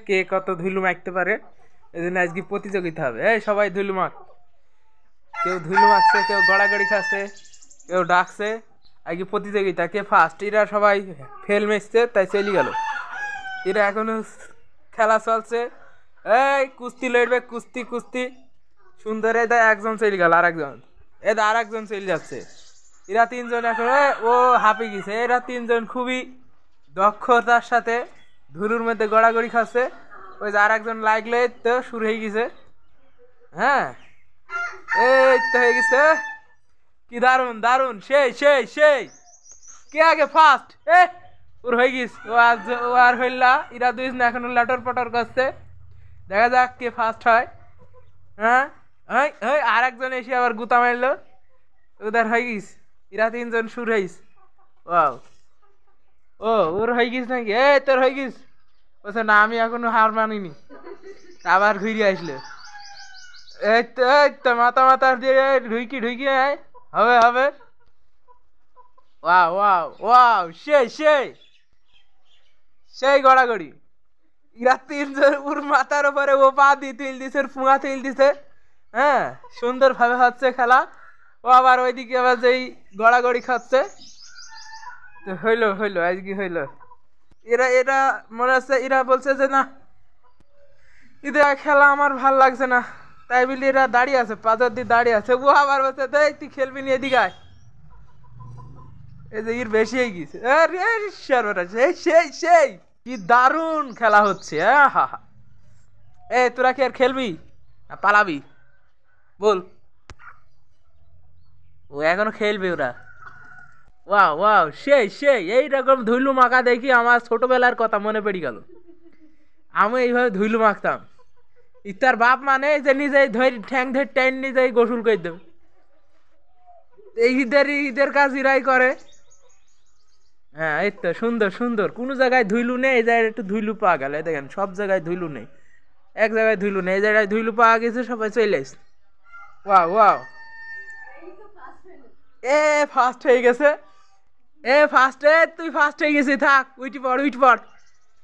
কে কত ধুলু মাখতে পারে। এই জন্য আজকে প্রতিযোগিতা হবে। এই সবাই ধুলু মাখ। কেউ ধুলু মাখছে, কেউ গড়াগড়ি খাচ্ছে, কেউ ডাকছে। আজকে প্রতিযোগিতা কে ফার্স্ট। এরা সবাই ফেল মেসছে তাই চলে গেল। এরা এখনো খেলা চলছে। এই কুস্তি লড়বে, কুস্তি কুস্তি সুন্দর। এদা একজন চলে গেল, আর একজন এদা আর একজন চলে যাচ্ছে। এরা তিনজন এখন ও হাঁপে গেছে। এরা তিনজন খুবই দক্ষতার সাথে ধুলুর মধ্যে গড়াগড়ি খাচ্ছে। ওই যে আর একজন লাগলে তো শুরু হয়ে গেছে। হ্যাঁ এই তো হয়ে গেছে। কি দারুন দারুন, সেই সেই সেই। কে আগে ফার্স্ট? ওর হয়ে গেছে। ও আর হইলা। এরা দুইজন এখন লটর পটর করছে। দেখা যাক কে ফার্স্ট হয়। হ্যাঁ আর একজন এসে আবার গুতা মারলো। ওদের হয়ে গেছে। এরা তিনজন শুরু হয়েছে। ও ওর হয়ে গেছে নাকি? তোর হয়ে গেছে? বলছে না আমি এখনো হার মানিনি। আবার ঘুরে আসলো। এই তো মাথা মাথা দিয়ে ঢুকি ঢুকি হবে হবে। ওয়াও ওয়াও ওয়াও, সেই সেই সেই গড়াগড়ি। এরা তিনজন ওর মাথার উপরে ও পা দিয়ে তুল দিছে, ফুঙা তুল দিছে। হ্যাঁ সুন্দর ভাবে হচ্ছে খেলা। ও আবার ওইদিকে আবার যেই গড়াগড়ি খাচ্ছে। তো হইলো হইলো আজকে হইলো। এরা এরা মনে হচ্ছে এরা বলছে যে না ঈদে খেলা আমার ভাল লাগছে না, তাই বলি এরা দাঁড়িয়ে আছে, পাঁচর দিয়ে দাঁড়িয়ে আছে। ও আবার বলছে তুই খেলবি নি, এদিকে আয়। এই যে এর বেশি হয়ে গেছে। সেই সেই সেই কি দারুণ খেলা হচ্ছে। হা হা। তোরা কি আর খেলবি না পালাবি? বল। ও এখনো খেলবে ওরা। ওয়াও ওয়াও, সেই সেই। এইরকম ধুইলু মাখা দেখি আমার ছোটবেলার কথা মনে পড়ে গেল। আমি এইভাবে ধুইলু মাখতাম। ইতার বাপ মানে যে নিজে ধরে ঠ্যাং ধরে টাইন নিজেই গোসল করে দেবে। এই ঈদের কাজ ইরাই করে। হ্যাঁ এই তো সুন্দর সুন্দর। কোনো জায়গায় ধুইলু নেই, এই জায়গায় একটু ধুইলু পাওয়া গেল। দেখেন সব জায়গায় ধুইলু নেই, এক জায়গায় ধুইলু নেই, এই জায়গায় ধুইলু পাওয়া গেছে, সবাই চলে আসছে। ওয়াও ওয়াও, ফার্স্ট হয়ে গেছে। ফার্স্টে তুই ফার্স্ট হয়ে গেছিস। থাক উইটি পড় উইটি পড়,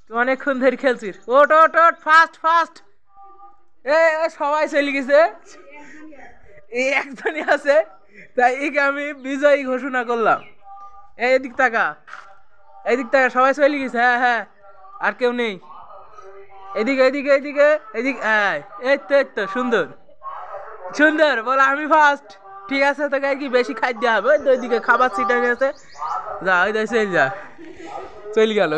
তুই অনেকক্ষণ ধরে খেলছিস। ওট ওট ওট, ফার্স্ট ফার্স্ট। সবাই চলে গেছে, এই একজনই আছে, তাই একে আমি বিজয়ী ঘোষণা করলাম। এদিক টাকা, এদিক টাকা, সবাই চলে গেছে। হ্যাঁ হ্যাঁ আর কেউ নেই। এদিকে এদিকে এদিকে এদিকে। এই তো সুন্দর সুন্দর। বল আমি ফার্স্ট। ঠিক আছে, তোকে কি বেশি খাদ্য হবে? ওইদিকে খাবার সিটা আছে, যা ওই চল যা, চলে গেল।